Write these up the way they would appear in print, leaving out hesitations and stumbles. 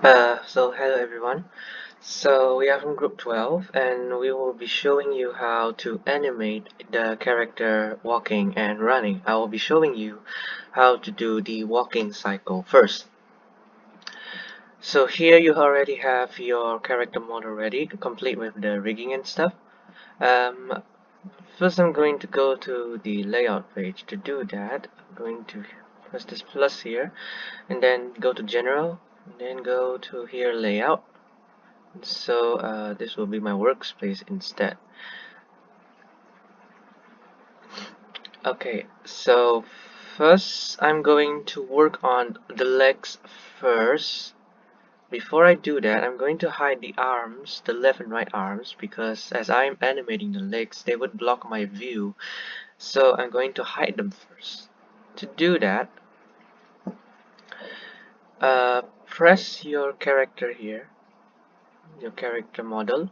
So hello everyone. So we are from group 12 and we will be showing you how to animate the character walking and running. I will be showing you how to do the walking cycle first. So here you already have your character model ready, complete with the rigging and stuff. Um, First I'm going to go to the layout page. To do that, I'm going to press this plus here and then go to general and then go to here layout. So this will be my workspace instead. Okay, so first I'm going to work on the legs first. Before I do that, I'm going to hide the arms, the left and right arms, because as I'm animating the legs, they would block my view. So I'm going to hide them first. To do that, press your character here, your character model,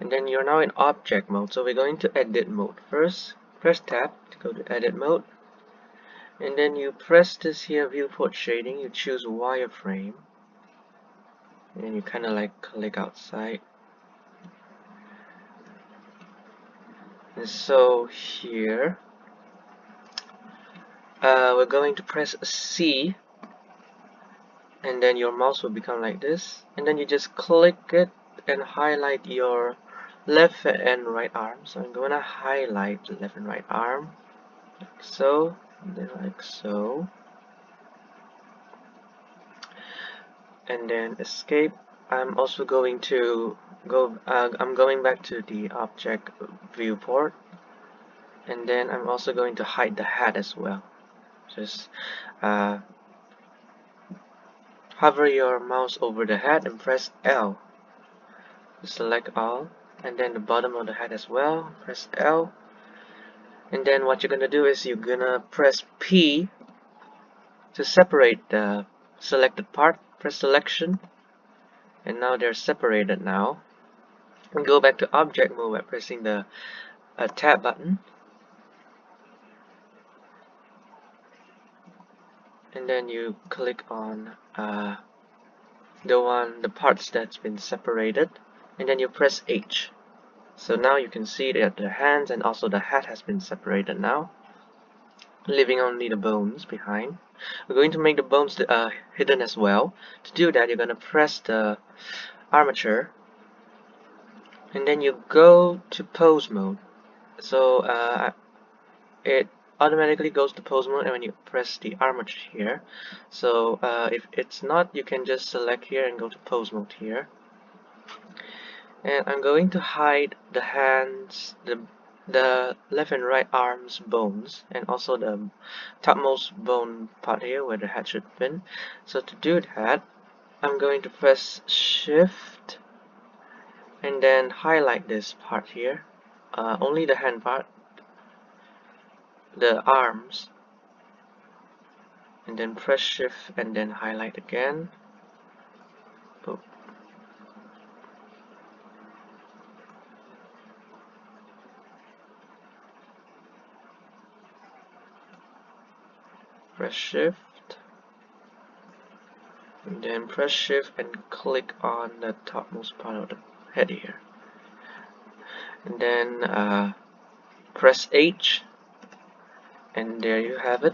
and then you're now in object mode. So we're going to edit mode. First, press tab to go to edit mode, and then you press this here viewport shading. You choose wireframe, and you kind of like click outside. And so here, we're going to press C, and then your mouse will become like this, and then you just click it and highlight your left and right arm. So I'm gonna highlight the left and right arm, like so, and then like so, and then escape. I'm also going to I'm going back to the object viewport, and then I'm also going to hide the hat as well. Just uh, hover your mouse over the hat and press L to select all, and then the bottom of the hat as well, press L, and then what you're gonna do is you're gonna press P to separate the selected part. Press selection, and now they're separated now. And go back to object mode by pressing the tab button, and then you click on the parts that's been separated, and then you press H. So now you can see that the hands and also the hat has been separated now, leaving only the bones behind. We're going to make the bones hidden as well. To do that, you're going to press the armature, and then you go to pose mode. So it automatically goes to pose mode when you press the armature here. So if it's not, you can just select here and go to pose mode here. And I'm going to hide the hands, the left and right arms bones, and also the topmost bone part here where the head should have been. So to do that, I'm going to press shift and then highlight this part here, only the hand part, the arms, and then press shift and then highlight again. Oh. Press shift and then press shift and click on the topmost part of the head here, and then press H, and there you have it.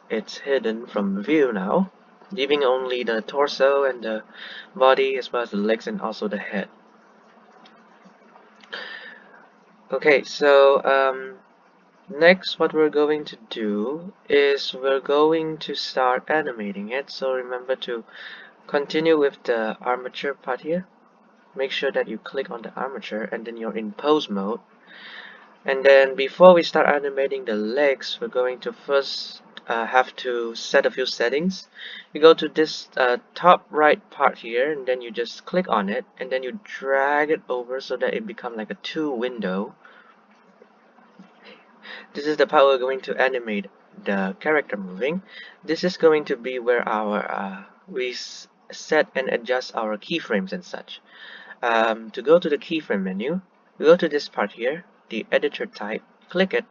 It's hidden from view now, leaving only the torso and the body as well as the legs and also the head. Okay, so next what we're going to do is we're going to start animating it. So remember to continue with the armature part here. Make sure that you click on the armature and then you're in pose mode. And then before we start animating the legs, we're going to first have to set a few settings. You go to this top right part here, and then you just click on it, and then you drag it over so that it becomes like a 2 window. This is the part we're going to animate the character moving. This is going to be where our we set and adjust our keyframes and such. To go to the keyframe menu, you go to this part here, the editor type, click it,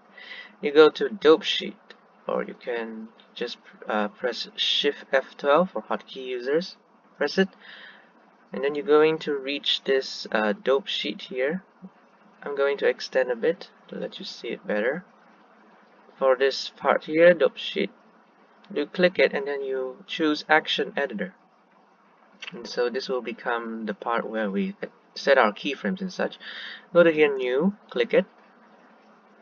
you go to dope sheet, or you can just press shift F12 for hotkey users, press it, and then you're going to reach this dope sheet here. I'm going to extend a bit to let you see it better. For this part here, dope sheet, you click it and then you choose action editor, and so this will become the part where we set our keyframes and such. Go to here, new, click it,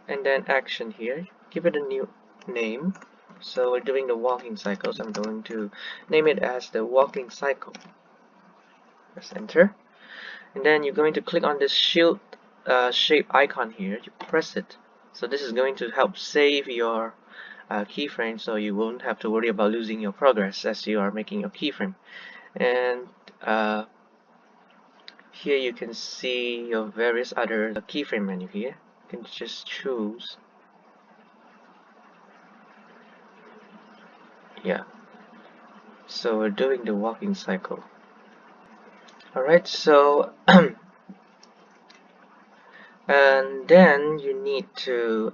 and then action here, give it a new name. So we're doing the walking cycles. I'm going to name it as the walking cycle. Press enter, and then you're going to click on this shield shape icon here. You press it. So this is going to help save your keyframe, so you won't have to worry about losing your progress as you are making your keyframe. And here you can see your various other keyframe menu here. You can just choose. Yeah, so we're doing the walking cycle. Alright, so and then you need to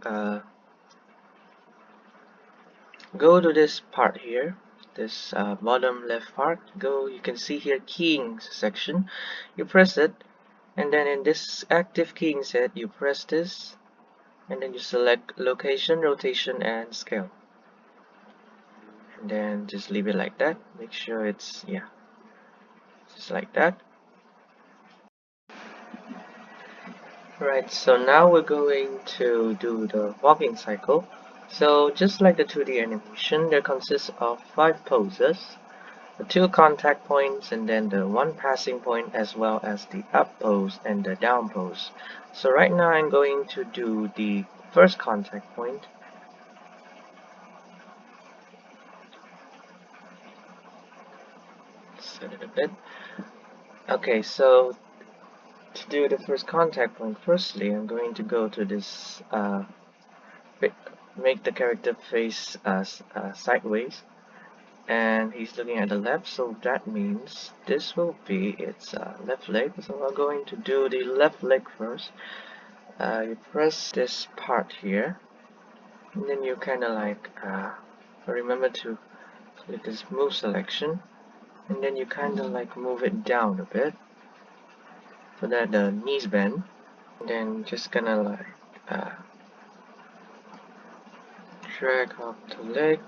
go to this part here, this bottom left part. You can see here keying section. You press it, and then in this active keying set you press this, and then you select location, rotation, and scale, and then just leave it like that. Make sure it's, yeah, just like that. Right, so now we're going to do the walking cycle. So just like the 2D animation, there consists of 5 poses, the 2 contact points, and then the 1 passing point, as well as the up pose and the down pose. So right now I'm going to do the first contact point. Set it a bit. Okay, so to do the first contact point, firstly I'm going to go to this make the character face sideways, and he's looking at the left, so that means this will be its left leg. So we're going to do the left leg first. You press this part here, and then you kind of like remember to click this move selection, and then you kind of like move it down a bit so that the knees bend, and then just gonna like drag up the leg.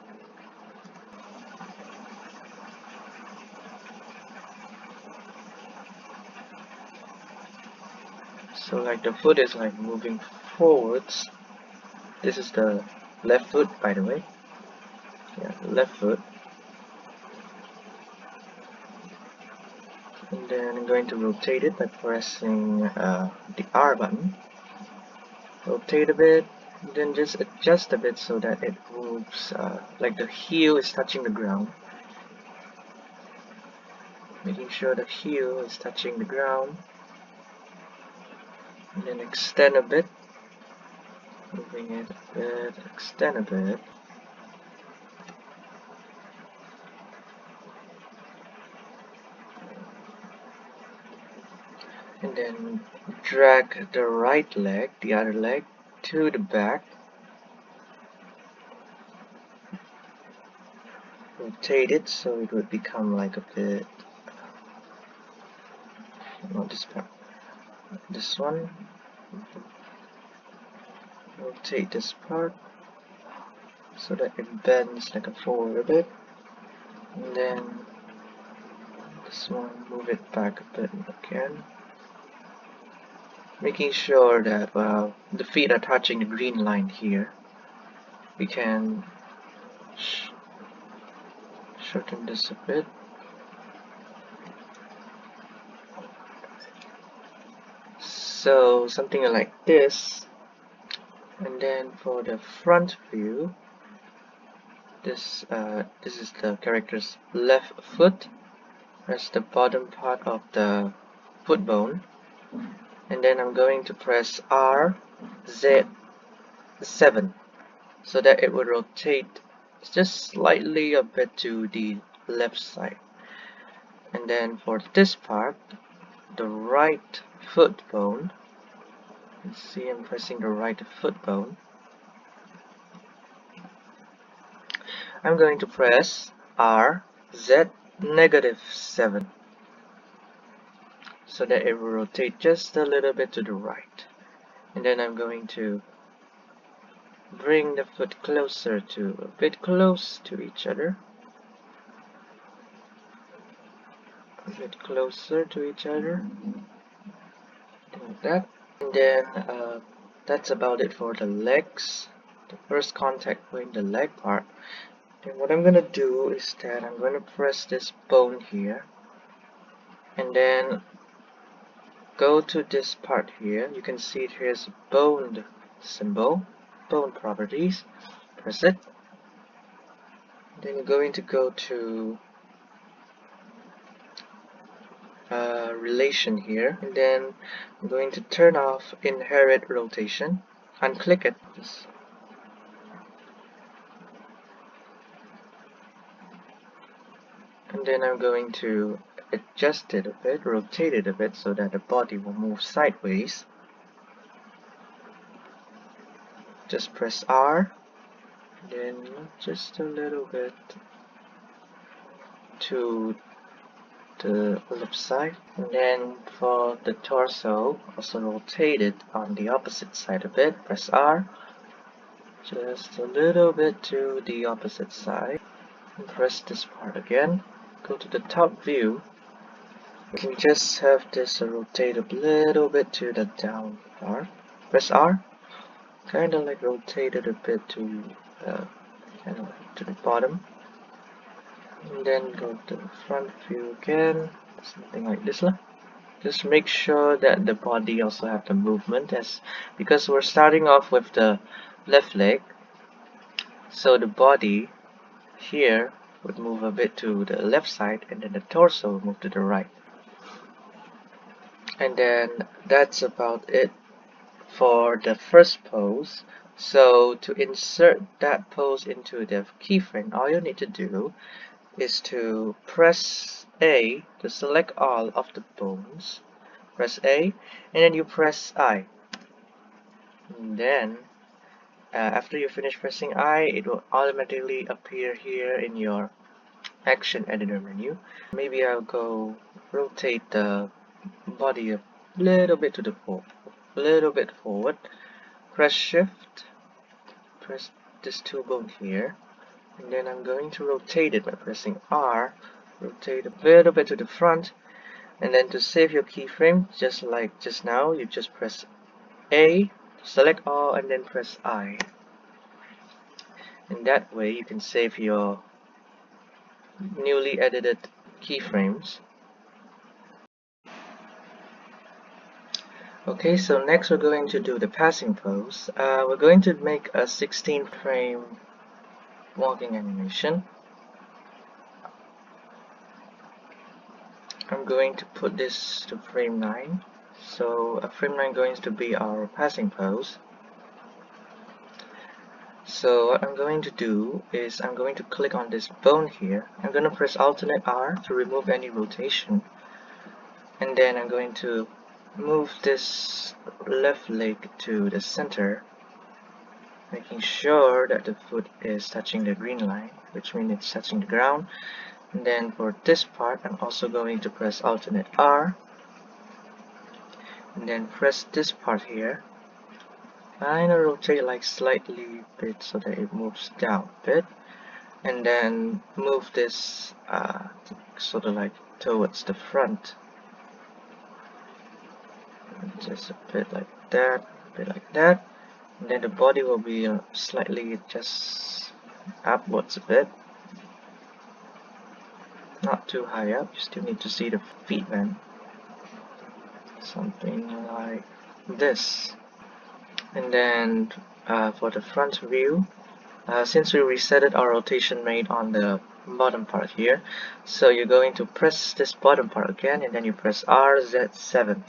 So like the foot is like moving forwards. This is the left foot, by the way. Yeah, the left foot. And then I'm going to rotate it by pressing the R button. Rotate a bit, and then just adjust a bit so that it moves like the heel is touching the ground. Making sure the heel is touching the ground. And then extend a bit. Moving it a bit, extend a bit. And then drag the right leg, the other leg, to the back. Rotate it so it would become like a bit, not this part, this one. Rotate this part so that it bends like a forward a bit, and then this one, move it back a bit again, making sure that the feet are touching the green line here. We can shorten this a bit. So something like this. And then for the front view, this is the character's left foot. Press the bottom part of the foot bone, and then I'm going to press R Z7 so that it will rotate just slightly a bit to the left side. And then for this part, the right foot bone, you see I'm pressing the right foot bone. I'm going to press R Z -7, so that it will rotate just a little bit to the right. And then I'm going to bring the foot a bit close to each other. A bit closer to each other. Like that. And then that's about it for the legs. The first contact point, the leg part. Then what I'm gonna do is that I'm gonna press this bone here, and then go to this part here. You can see here's a bone symbol, bone properties. Press it. Then you're going to go to relation here, and then I'm going to turn off inherit rotation. Unclick it. And then I'm going to adjust it a bit, rotate it a bit so that the body will move sideways. Just press R, then just a little bit to the left side. And then for the torso, also rotate it on the opposite side a bit. Press R, just a little bit to the opposite side. And press this part again. Go to the top view. You can just have this rotate a little bit to the down part. Press R. Kind of like rotate it a bit to the bottom, and then go to the front view again, something like this. Just make sure that the body also have the movement, because we're starting off with the left leg, so the body here would move a bit to the left side, and then the torso will move to the right. And then that's about it for the first pose. So to insert that pose into the keyframe, all you need to do is to press A to select all of the bones. Press A, and then you press I. And then after you finish pressing I, it will automatically appear here in your action editor menu. Maybe I'll go rotate the body a little bit to the forward. Press Shift, press this two bone here, and then I'm going to rotate it by pressing R. Rotate a little bit to the front, and then to save your keyframe, just like just now, you just press A, select all, and then press I. And that way you can save your newly edited keyframes. Okay, so next we're going to do the passing pose. We're going to make a 16 frame walking animation. I'm going to put this to frame 9. So frame 9 going to be our passing pose. So what I'm going to do is I'm going to click on this bone here. I'm going to press alternate R to remove any rotation. And then I'm going to move this left leg to the center, making sure that the foot is touching the green line, which means it's touching the ground. And then for this part, I'm also going to press alternate R, and then press this part here. Kind of rotate like slightly a bit so that it moves down a bit, and then move this sort of like towards the front, just a bit like that, a bit like that, and then the body will be slightly just upwards a bit, not too high up. You still need to see the feet bend, something like this. And then for the front view, since we resetted our rotation rate on the bottom part here, so you're going to press this bottom part again, and then you press RZ7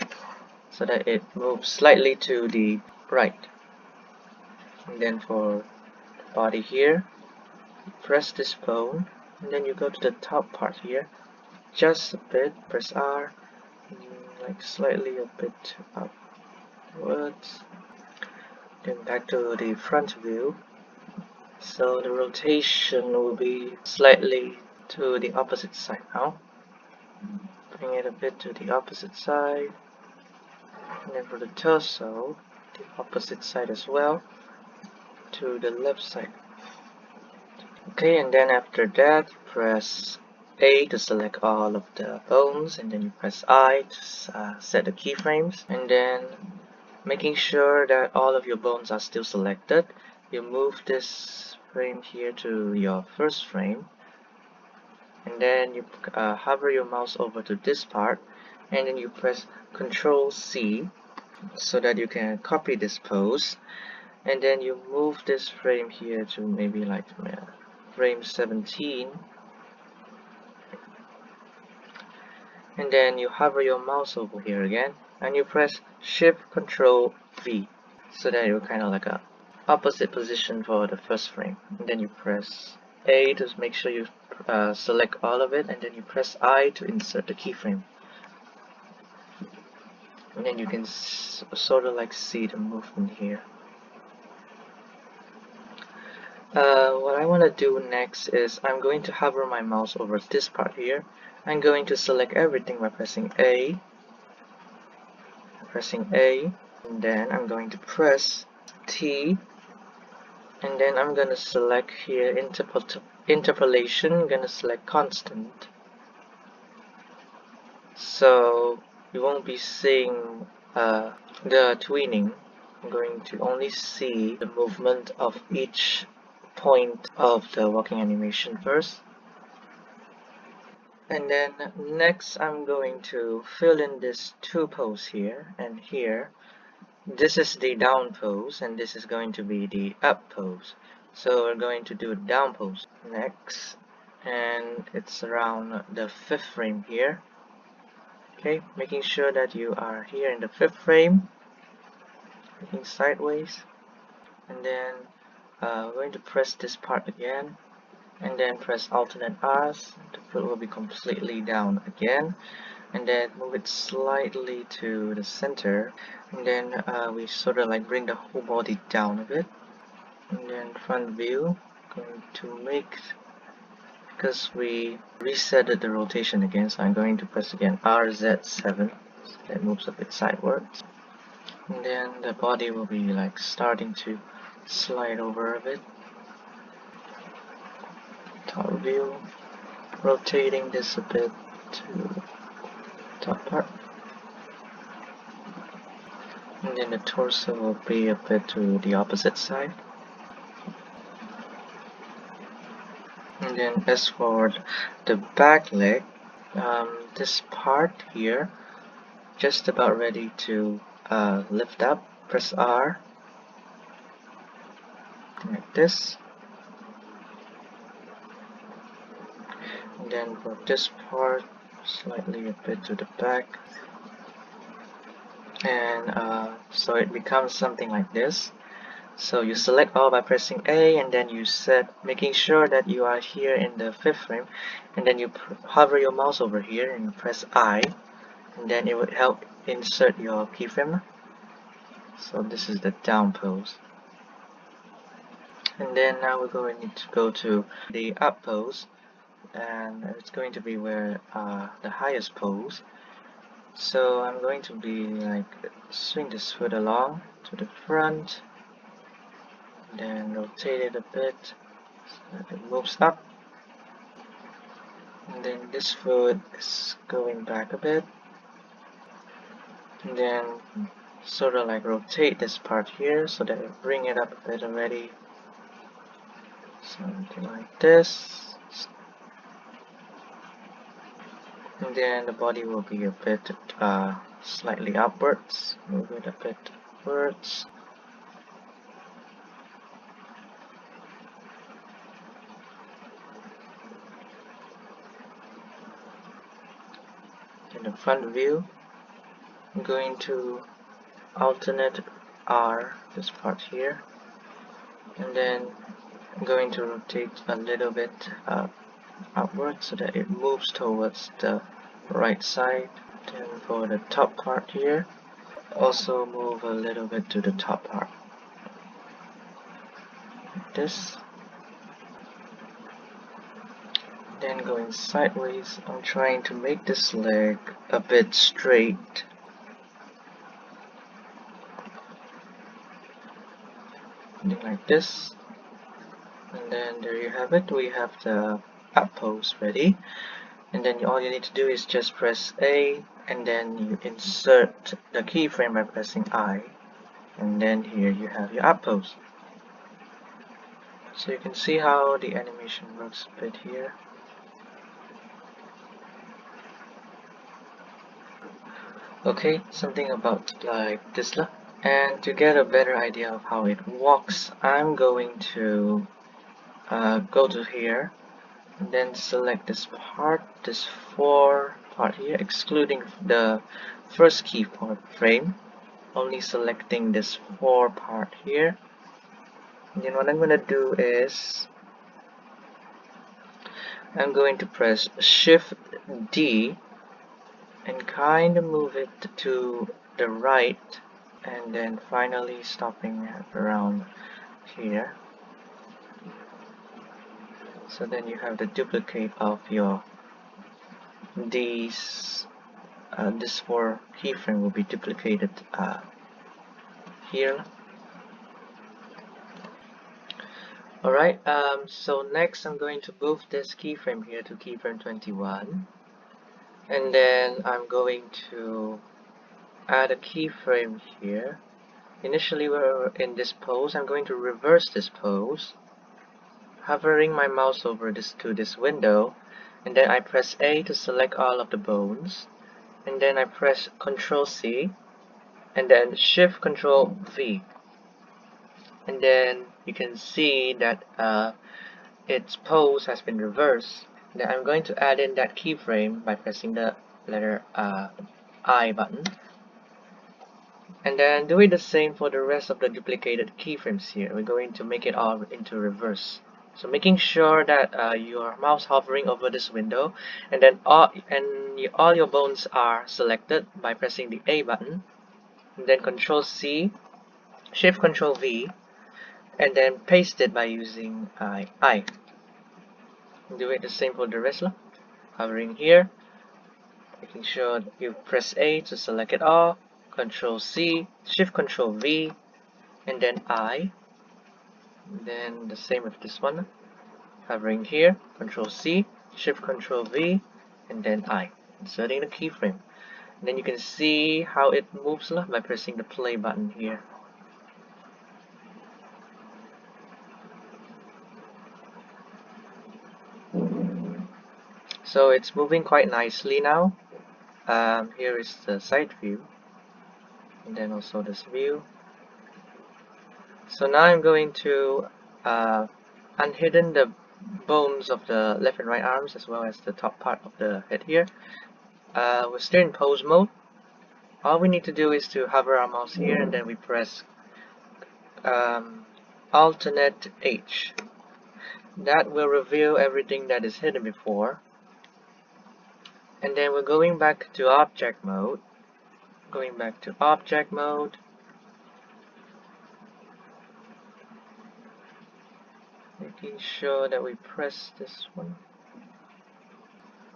so that it moves slightly to the right. And then for the body here, you press this bone, and then you go to the top part here, just a bit, press R, like slightly a bit upwards. Then back to the front view. So the rotation will be slightly to the opposite side now. Bring it a bit to the opposite side. And then for the torso, the opposite side as well, to the left side. Okay, and then after that, press A to select all of the bones, and then you press I to set the keyframes, and then making sure that all of your bones are still selected, you move this frame here to your first frame, and then you hover your mouse over to this part, and then you press Ctrl C so that you can copy this pose, and then you move this frame here to maybe like frame 17, and then you hover your mouse over here again and you press Shift Ctrl V so that you're kind of like a opposite position for the first frame, and then you press A to make sure you select all of it, and then you press I to insert the keyframe, and then you can sort of like see the movement here. What I want to do next is I'm going to hover my mouse over this part here. I'm going to select everything by pressing A, and then I'm going to press T, and then I'm going to select here interpolation. I'm going to select constant, so you won't be seeing the tweening. I'm going to only see the movement of each point of the walking animation first. And then next I'm going to fill in this two pose here and here. This is the down pose and this is going to be the up pose. So we're going to do down pose next, and it's around the 5th frame here. Okay, making sure that you are here in the 5th frame, looking sideways, and then we're going to press this part again, and then press alternate R's. The foot will be completely down again, and then move it slightly to the center, and then we sort of like bring the whole body down a bit, and then front view, going to make, because we resetted the rotation again, so I'm going to press again RZ7, so that moves a bit sidewards, and then the body will be like starting to slide over a bit. Top view, rotating this a bit to top part, and then the torso will be a bit to the opposite side. And then as for the back leg, this part here, just about ready to lift up, press R, like this. And then for this part, slightly a bit to the back, and so it becomes something like this. So you select all by pressing A, and then you set, making sure that you are here in the 5th frame, and then you hover your mouse over here and press I, and then it would help insert your keyframe. So this is the down pose. And then now we're going to go to the up pose, and it's going to be where the highest pose. So I'm going to be like swing this foot along to the front, then rotate it a bit so that it moves up, and then this foot is going back a bit, and then sort of like rotate this part here so that it bring it up a bit already, something like this, and then the body will be a bit slightly upwards, move it a bit upwards. In the front view, I'm going to alternate R, this part here, and then I'm going to rotate a little bit upwards so that it moves towards the right side. Then for the top part here, also move a little bit to the top part, like this. then going sideways, I'm trying to make this leg a bit straight. Something like this. And then there you have it, we have the up pose ready. And then all you need to do is just press A, and then you insert the keyframe by pressing I. And then here you have your up pose. So you can see how the animation works a bit here. Okay, something about like this. And to get a better idea of how it walks, I'm going to go to here and then select this part, this 4 part here, excluding the first keyframe, only selecting this 4 part here. And then what I'm going to do is I'm going to press Shift D and kind of move it to the right, and then finally stopping at around here. So then you have the duplicate of your this 4 keyframe will be duplicated here. Alright, so next I'm going to move this keyframe here to keyframe 21, and then I'm going to add a keyframe here. Initially we're in this pose. I'm going to reverse this pose, hovering my mouse over this window, and then I press A to select all of the bones, and then I press Ctrl C and then Shift Ctrl V, and then you can see that its pose has been reversed. Then I'm going to add in that keyframe by pressing the letter I button, and then doing the same for the rest of the duplicated keyframes here. We're going to make it all into reverse. So making sure that your mouse hovering over this window, and then all your bones are selected by pressing the A button, and then Ctrl C, Shift Ctrl V, and then paste it by using I. Do it the same for the rest. Hovering here, making sure that you press A to select it all, Ctrl C, Shift Ctrl V, and then I. And then the same with this one. Hovering here, Ctrl C, Shift Ctrl V, and then I. Inserting the keyframe. And then you can see how it moves by pressing the play button here. So it's moving quite nicely now. Here is the side view, and then also this view. So now I'm going to unhidden the bones of the left and right arms as well as the top part of the head here. We're still in pose mode. All we need to do is to hover our mouse here, and then we press alternate H. That will reveal everything that is hidden before. And then we're going back to object mode. Making sure that we press this one.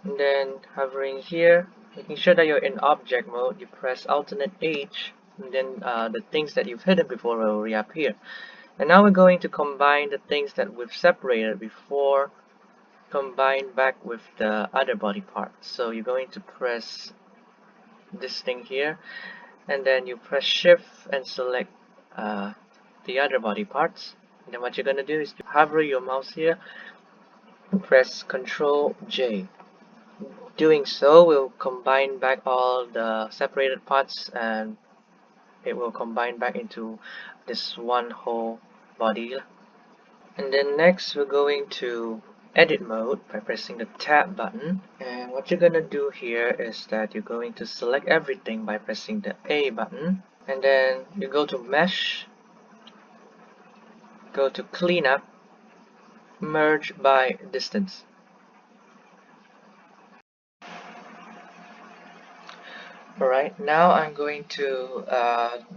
And then hovering here, making sure that you're in object mode, you press alternate H, and then the things that you've hidden before will reappear. And now we're going to combine the things that we've separated before, combine back with the other body parts. So you're going to press this thing here, and then you press Shift and select the other body parts. And then what you're going to do is to hover your mouse here and press Ctrl J. Doing so will combine back all the separated parts, and it will combine back into this one whole body. And then next we're going to edit mode by pressing the tab button, and what you're gonna do here is that you're going to select everything by pressing the A button, and then you go to mesh, go to cleanup, merge by distance. Alright, now I'm going to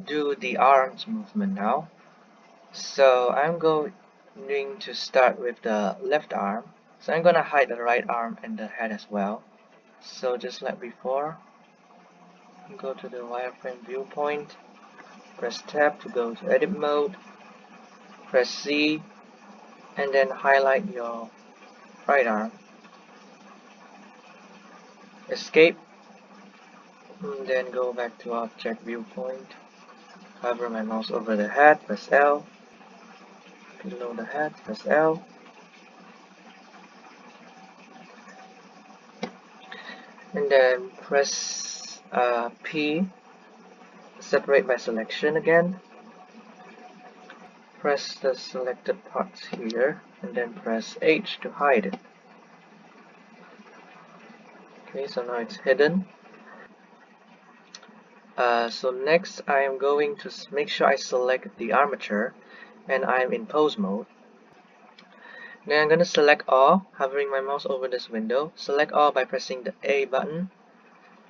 do the arms movement now. So I'm going to start with the left arm, So I'm gonna hide the right arm and the head as well. So just like before, go to the wireframe viewpoint, press tab to go to edit mode, press Z, and then highlight your right arm. Escape, and then go back to object viewpoint. Hover my mouse over the head, press L. Below the head, press L. And then press P, separate by selection again. Press the selected parts here, and then press H to hide it. Okay, so now it's hidden. So next I am going to make sure I select the armature, and I'm in pose mode. Then I'm going to select all, hovering my mouse over this window. Select all by pressing the A button,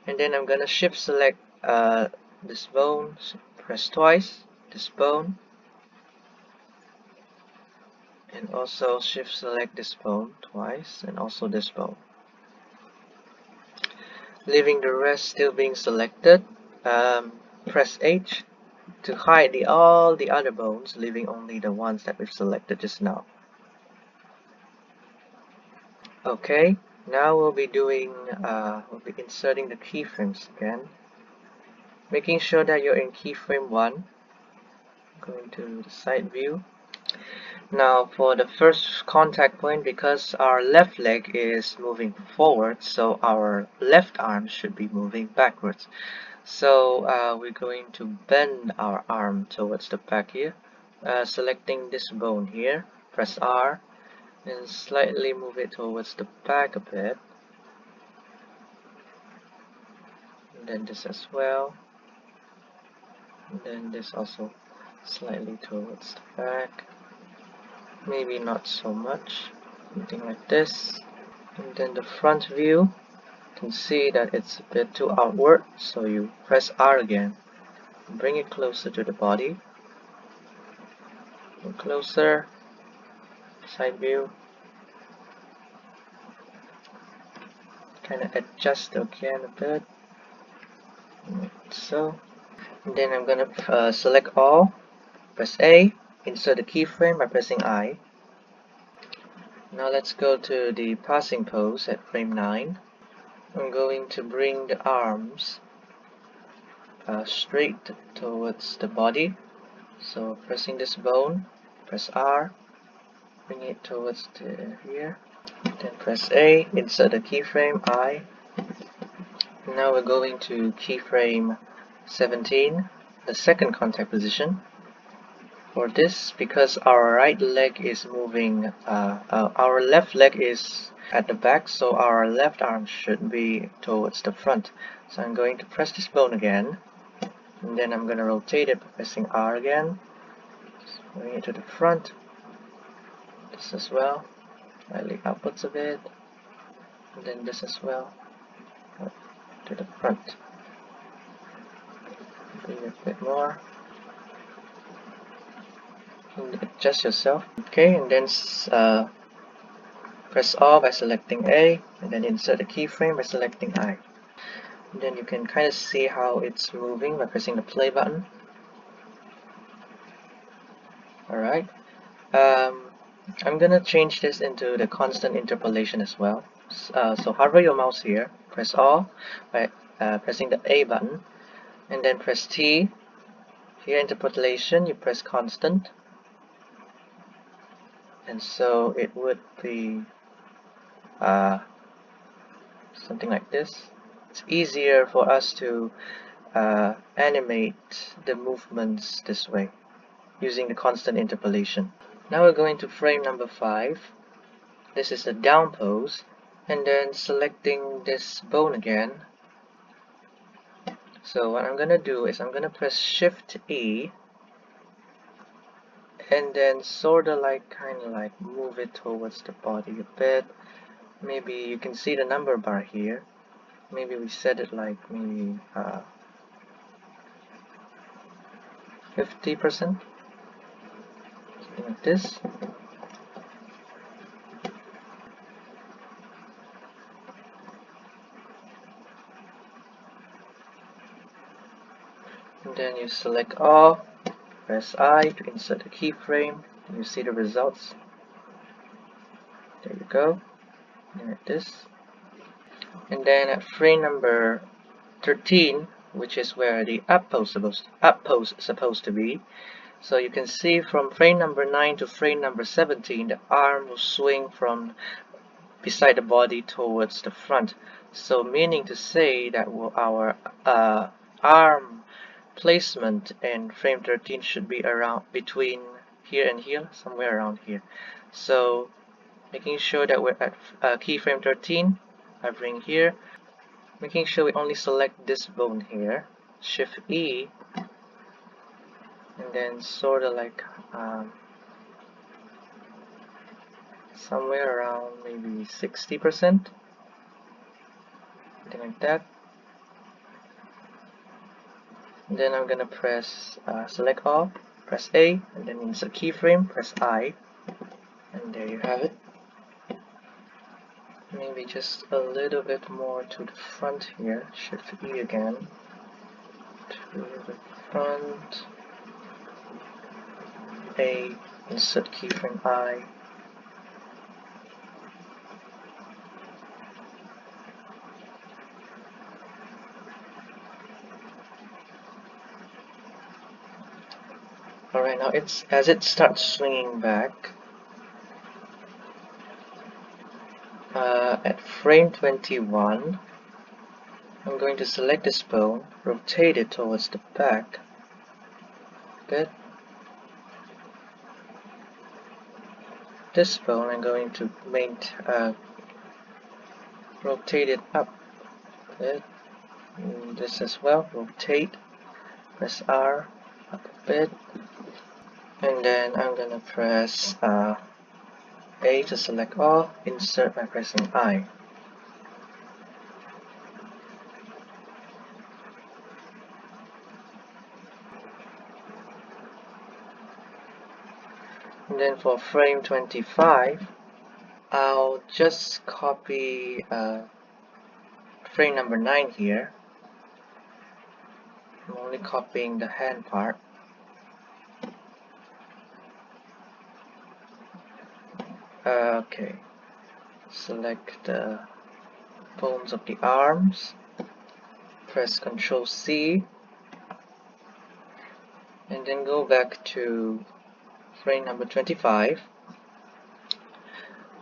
and then I'm going to shift select this bone, so press twice, this bone, and also shift select this bone twice, and also this bone. Leaving the rest still being selected, press H to hide all the other bones, leaving only the ones that we've selected just now. Okay, now we'll be inserting the keyframes again, making sure that you're in keyframe 1. Going to the side view. Now for the first contact point, because our left leg is moving forward, so our left arm should be moving backwards. So we're going to bend our arm towards the back here, selecting this bone here, press R, and slightly move it towards the back a bit, and then this as well, and then this also slightly towards the back, maybe not so much, something like this. And then the front view, you can see that it's a bit too outward, so you press R again, bring it closer to the body, and closer, side view, kind of adjust again a bit, like so. And then I'm gonna select all, press A, insert the keyframe by pressing I. Now let's go to the passing pose at frame 9. I'm going to bring the arms straight towards the body. So pressing this bone, press R, bring it towards here. Then press A, insert the keyframe I. Now we're going to keyframe 17, the second contact position. For this, because our right leg is moving, our left leg is at the back, so our left arm should be towards the front. So I'm going to press this bone again, and then I'm going to rotate it by pressing R again, just bring it to the front, this as well, slightly upwards a bit, and then this as well, up to the front, bring it a bit more. Adjust yourself. Okay, and then press R by selecting A, and then insert the keyframe by selecting I. And then you can kind of see how it's moving by pressing the play button. Alright, I'm gonna change this into the constant interpolation as well. So hover your mouse here, press R by pressing the A button, and then press T. Here interpolation, you press constant, and so it would be something like this. It's easier for us to animate the movements this way using the constant interpolation. Now we're going to frame number 5. This is the down pose, and then selecting this bone again. So what I'm gonna do is I'm gonna press Shift E, and then sorta like kinda like move it towards the body a bit. Maybe you can see the number bar here. Maybe we set it like maybe 50%, something like this. and then you select all, press I to insert the keyframe, and you see the results. There you go, like this. And then at frame number 13, which is where the up pose is supposed to be, so you can see from frame number 9 to frame number 17, the arm will swing from beside the body towards the front. So meaning to say that our arm placement in frame 13 should be around between here and here, somewhere around here. So making sure that we're at keyframe 13, hovering here, making sure we only select this bone here, Shift E, and then sort of like somewhere around maybe 60%, something like that. And then I'm gonna press select all, press A, and then insert keyframe, press I, and there you have it. Maybe just a little bit more to the front here, Shift E again, to the front, A, insert keyframe I. Alright, now as it starts swinging back, at frame 21, I'm going to select this bone, rotate it towards the back. Good. This bone I'm going to rotate it up. Good. And this as well, rotate, press R, up a bit, and then I'm gonna press A to select all, insert by pressing I. And then for frame 25, I'll just copy frame number 9 here. I'm only copying the hand part. Okay, select the bones of the arms, press Ctrl C, and then go back to frame number 25,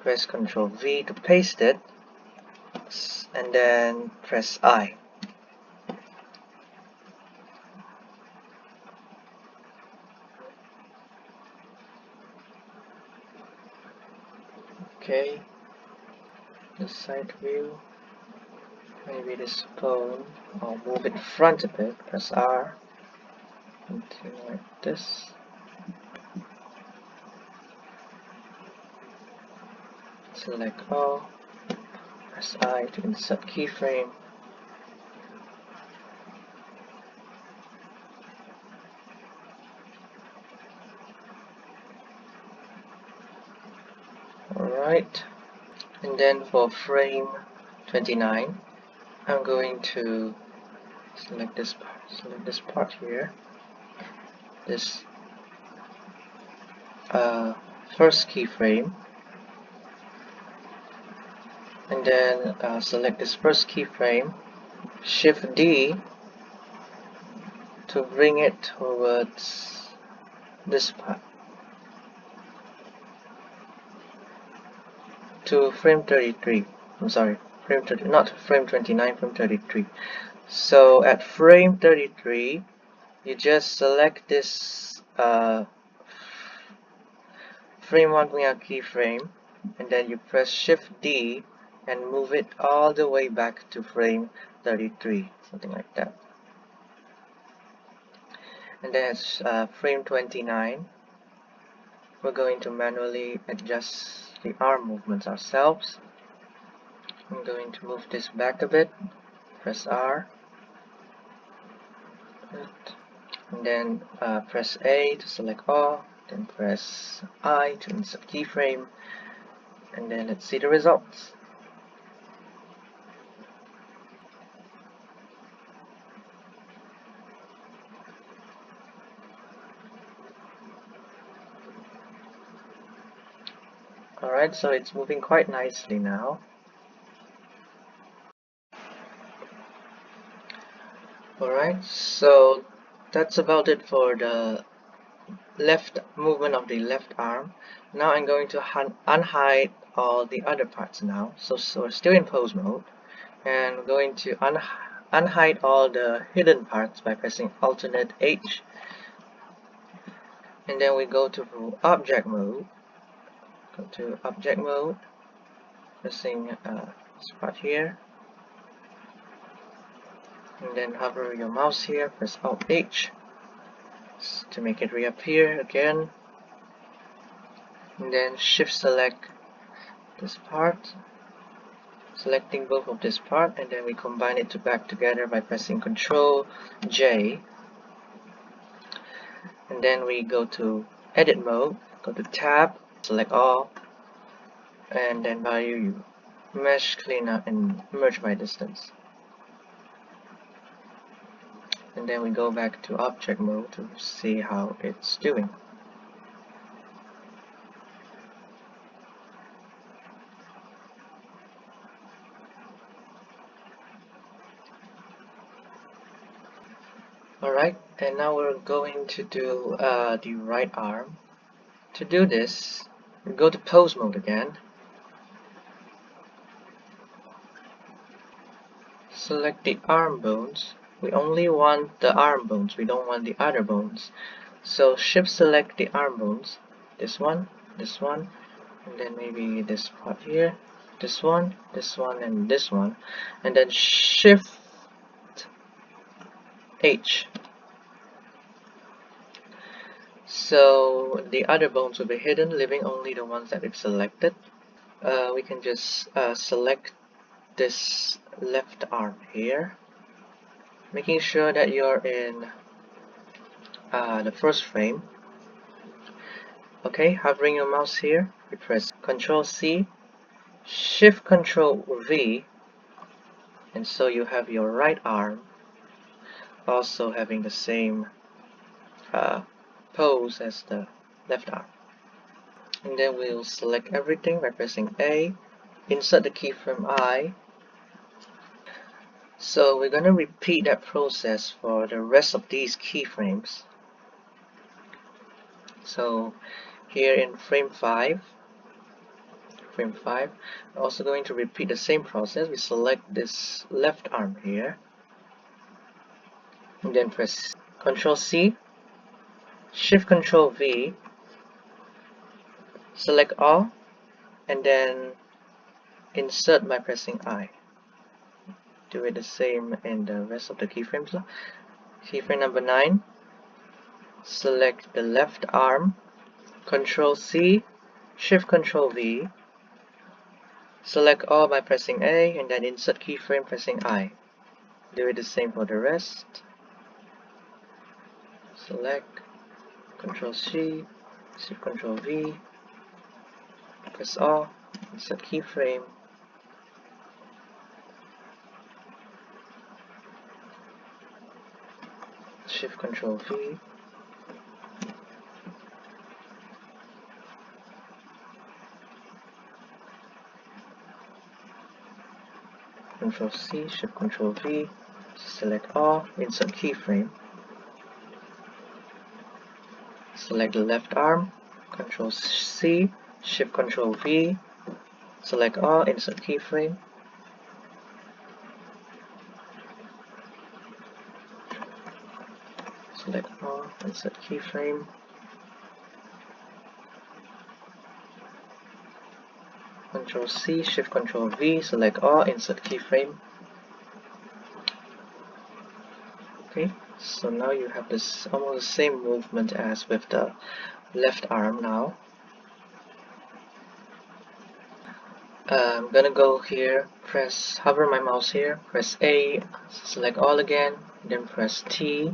press Ctrl V to paste it, and then press I. Okay, the side view, maybe this bone, I'll move it front a bit, press R, something like this. Select all, press I to insert keyframe. Alright, and then for frame 29, I'm going to select this part here, this first keyframe, and then select this first keyframe, Shift D to bring it towards this part, to frame 33. I'm sorry, frame 30, not frame 29, frame 33. So at frame 33, you just select this frame 1 keyframe, and then you press Shift D and move it all the way back to frame 33, something like that. And then at frame 29, we're going to manually adjust the arm movements ourselves. I'm going to move this back a bit, press R, and then press A to select all, then press I to insert keyframe, and then let's see the results. Alright, so it's moving quite nicely now. Alright, so that's about it for the left movement of the left arm. Now I'm going to unhide all the other parts now. So we're still in pose mode, and we're going to unhide all the hidden parts by pressing alternate H, and then we go to object mode. Go to object mode, pressing this part here, and then hover your mouse here, press Alt H to make it reappear again, and then shift select this part, selecting both of this part, and then we combine it back together by pressing Ctrl J, and then we go to edit mode, go to tab, select all, and then value mesh cleanup and merge by distance. And then we go back to object mode to see how it's doing. Alright, and now we're going to do the right arm. To do this, we go to pose mode again. Select the arm bones. We only want the arm bones, we don't want the other bones. So shift select the arm bones, this one, and then maybe this part here, this one, and this one, and then shift H. So the other bones will be hidden, leaving only the ones that we've selected. We can just select this left arm here, making sure that you're in the first frame. Okay, hovering your mouse here, we press Ctrl C, Shift Ctrl V, and so you have your right arm also having the same pose as the left arm. And then we'll select everything by pressing A, insert the keyframe I. So we're going to repeat that process for the rest of these keyframes. So here in frame 5, we're also going to repeat the same process. We select this left arm here, and then press Ctrl C, Shift Ctrl V, select all, and then insert by pressing I. Do it the same in the rest of the keyframes. Keyframe number 9, select the left arm, Ctrl C, Shift Ctrl V, select all by pressing A, and then insert keyframe pressing I. Do it the same for the rest. Select, Ctrl C, Shift Ctrl V, press all, insert keyframe, Shift Ctrl V, Ctrl C, Shift Ctrl V, select all, insert keyframe, select the left arm, Ctrl C, Shift Ctrl V, select all, insert keyframe, select all, insert keyframe, Ctrl C, Shift Ctrl V, select all, insert keyframe. Okay, so now you have this almost the same movement as with the left arm now. I'm gonna go here, hover my mouse here, press A, select all again, then press T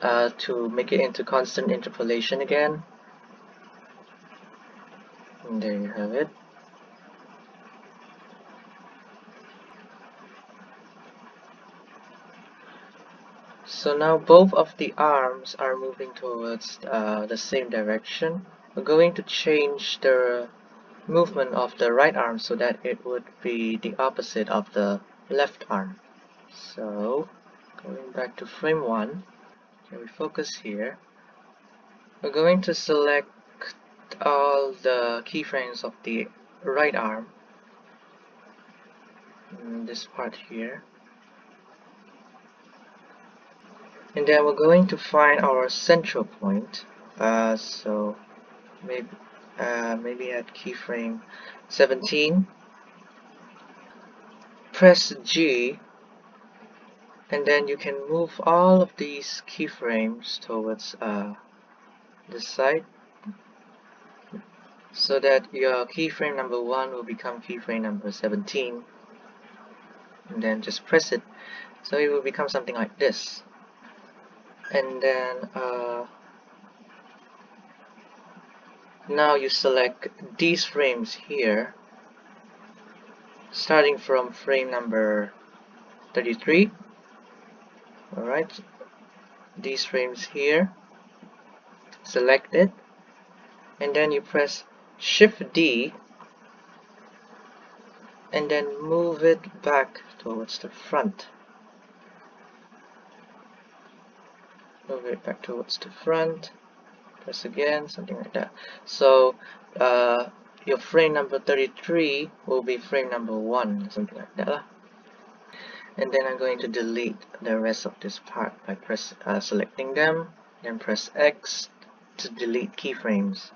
to make it into constant interpolation again. And there you have it. So now both of the arms are moving towards the same direction. We're going to change the movement of the right arm so that it would be the opposite of the left arm. So going back to frame 1, okay, we focus here. We're going to select all the keyframes of the right arm in this part here, and then we're going to find our central point. So maybe at keyframe 17, press G, and then you can move all of these keyframes towards this side, so that your keyframe number 1 will become keyframe number 17, and then just press it, so it will become something like this. And then now you select these frames here, starting from frame number 33. Alright, these frames here, select it, and then you press Shift D, and then move it back towards the front. Move it back towards the front, press again, something like that. So your frame number 33 will be frame number 1, something like that. And then I'm going to delete the rest of this part by selecting them, then press X to delete keyframes.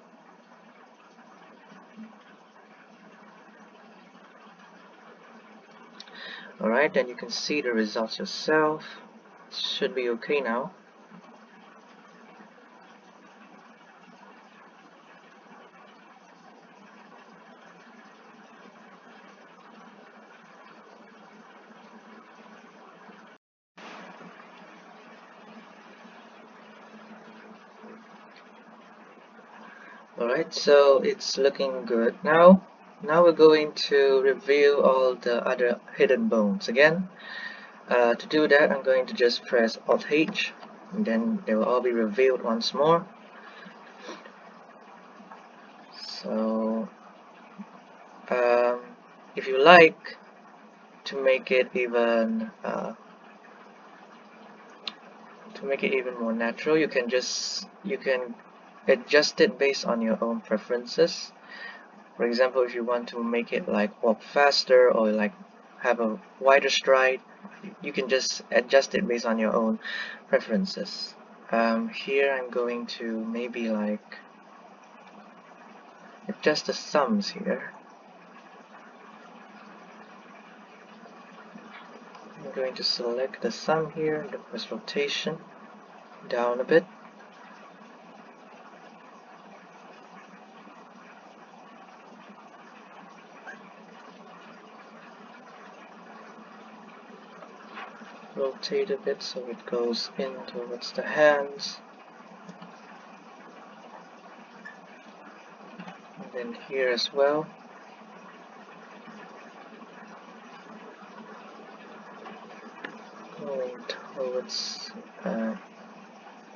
Alright, then you can see the results yourself. It should be okay now. Alright, so it's looking good now. Now we're going to review all the other hidden bones again. To do that, I'm going to just press Alt H, and then they will all be revealed once more. So if you like to make it even more natural, you can adjust it based on your own preferences. For example, if you want to make it like walk faster or like have a wider stride, you can just adjust it based on your own preferences. Here I'm going to maybe like adjust the thumbs here. I'm going to select the thumb here and press rotation down a bit. Rotate a bit so it goes in towards the hands. And then here as well. Going towards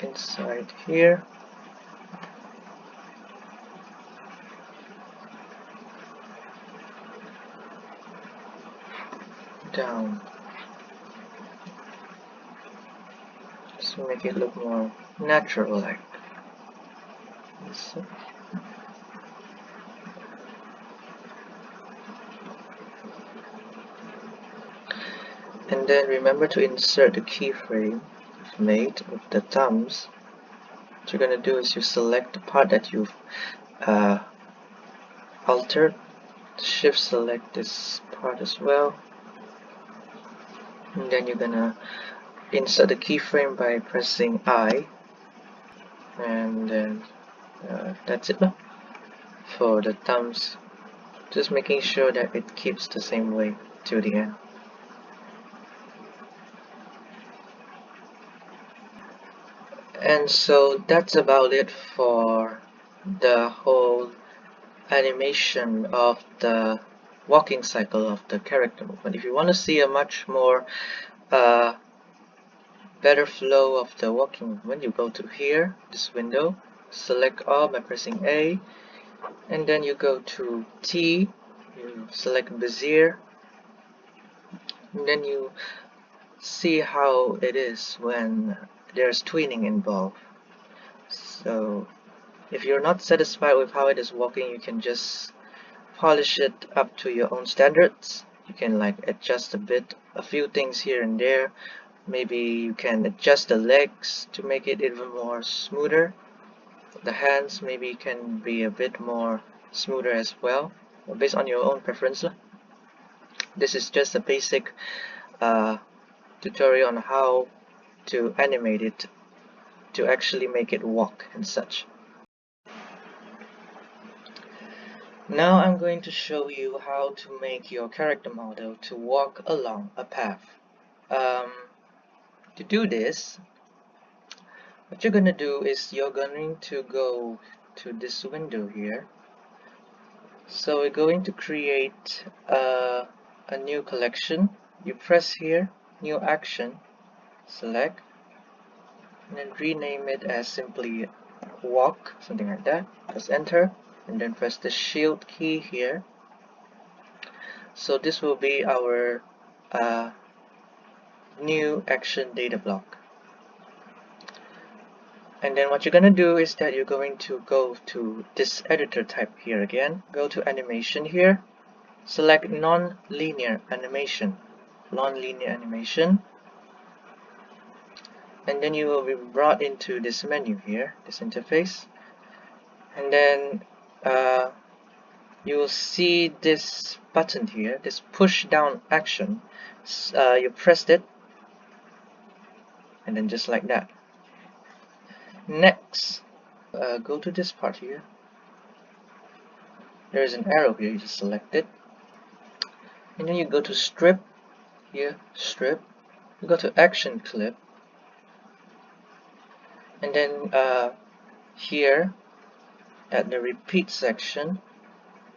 inside here. Down. Just to make it look more natural like. So. And then remember to insert the keyframe you've made with the thumbs. What you're going to do is you select the part that you've altered, shift select this part as well, and then you're going to insert the keyframe by pressing I, and then that's it for the thumbs. Just making sure that it keeps the same way till the end. And so that's about it for the whole animation of the walking cycle of the character movement. If you want to see a much more better flow of the walking movement, you go to here, this window, select all by pressing A, and then you go to T, you select Bezier, and then you see how it is when there's tweening involved. So if you're not satisfied with how it is walking, you can just polish it up to your own standards. You can like adjust a few things here and there. Maybe you can adjust the legs to make it even more smoother. The hands maybe can be a bit more smoother as well, based on your own preference. This is just a basic tutorial on how to animate it to actually make it walk and such. Now I'm going to show you how to make your character model to walk along a path. To do this, what you're gonna do is you're going to go to this window here. So we're going to create a new collection. You press here, new action, select, and then rename it as simply walk, something like that. Press enter, and then press the shield key here. So this will be our new action data block. And then what you're going to do is that you're going to go to this editor type here again, go to animation here, select non-linear animation, and then you will be brought into this menu here, this interface, and then you will see this button here, this push down action. You pressed it, and then just like that. Next, go to this part here. There is an arrow here, you just select it, and then you go to strip here, strip, you go to action clip, and then here at the repeat section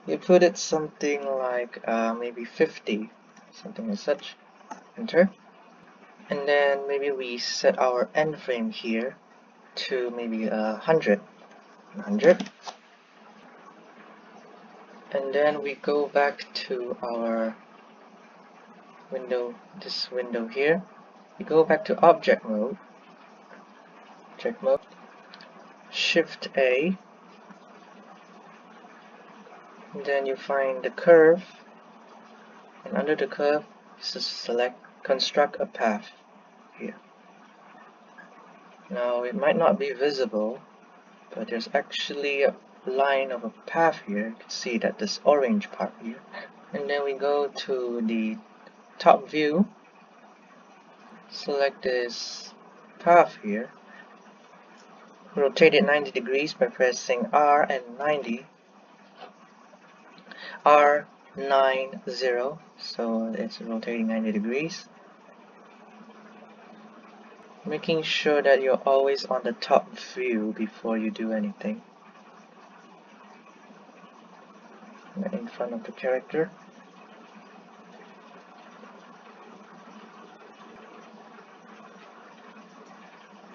you put it something like maybe 50, something as such, enter, and then maybe we set our end frame here to maybe 100, and then we go back to our window, this window here. You go back to object mode, shift A, and then you find the curve, and under the curve just select construct a path here. Now it might not be visible, but there's actually a line of a path here. You can see that this orange part here, and then we go to the top view, select this path here, rotate it 90 degrees by pressing R and 90, R90, so it's rotating 90 degrees, making sure that you're always on the top view before you do anything in front of the character.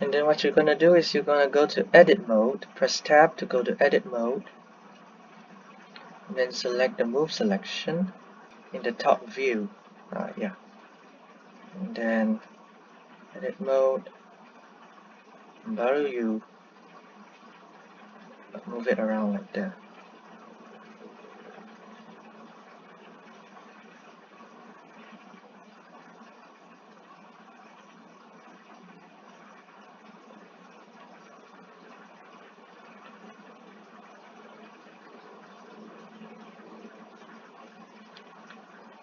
And then what you're gonna do is you're gonna go to edit mode, press tab to go to edit mode, and then select the move selection in the top view, and then edit mode, baru you move it around like that.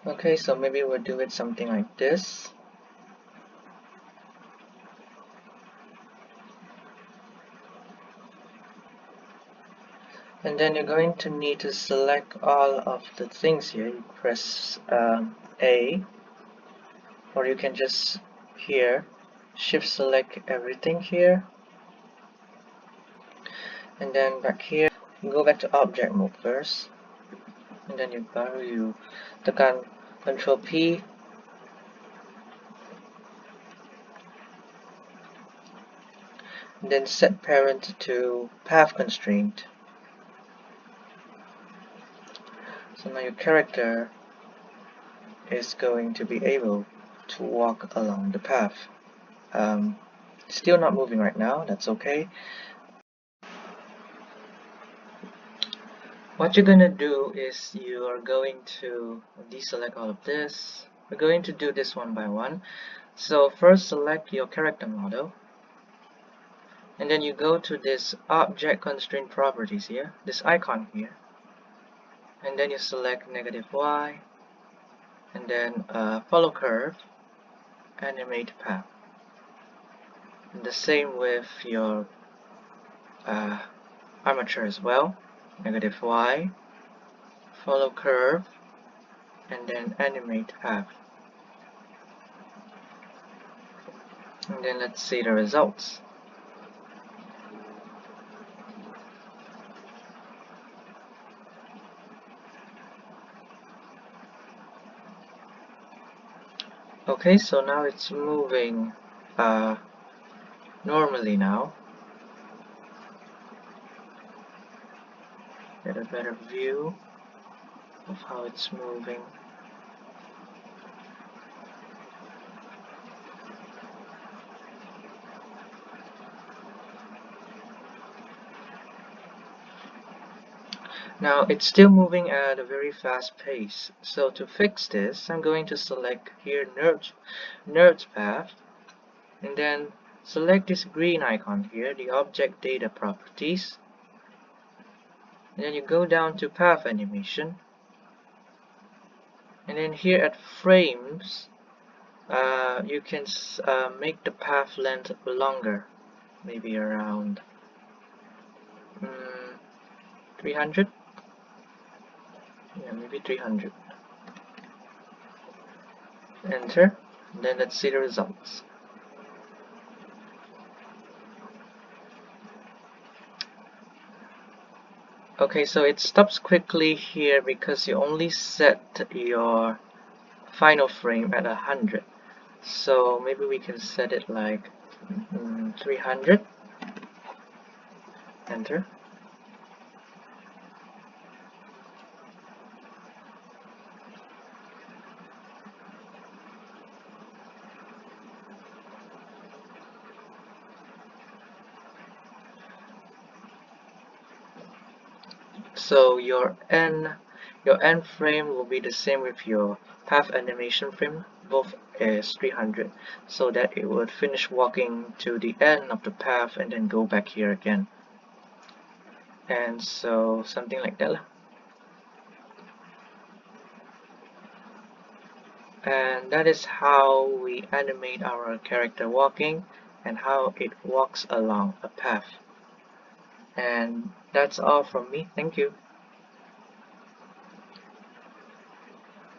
Okay, so maybe we'll do it something like this. And then you're going to need to select all of the things here. You press A, or you can just here shift select everything here, and then back here you go back to object mode first, and then you tekan Ctrl P, and then set parent to path constraint. So now your character is going to be able to walk along the path. Still not moving right now, that's okay. What you're gonna do is you are going to deselect all of this. We're going to do this one by one. So first select your character model, and then you go to this object constraint properties here, this icon here, and then you select -y, and then follow curve, animate path. And the same with your armature as well, -y, follow curve, and then animate path. And then let's see the results. Okay, so now it's moving normally now. Get a better view of how it's moving. Now it's still moving at a very fast pace, so to fix this I'm going to select here Nerd's path, and then select this green icon here, the object data properties, and then you go down to path animation, and then here at frames you can make the path length longer, maybe around 300. Yeah, maybe 300. Enter. Then let's see the results. Okay, so it stops quickly here because you only set your final frame at 100. So maybe we can set it like 300. Enter. So your end frame will be the same with your path animation frame, both is 300, so that it would finish walking to the end of the path and then go back here again. And so something like that. And that is how we animate our character walking and how it walks along a path. And that's all from me. Thank you.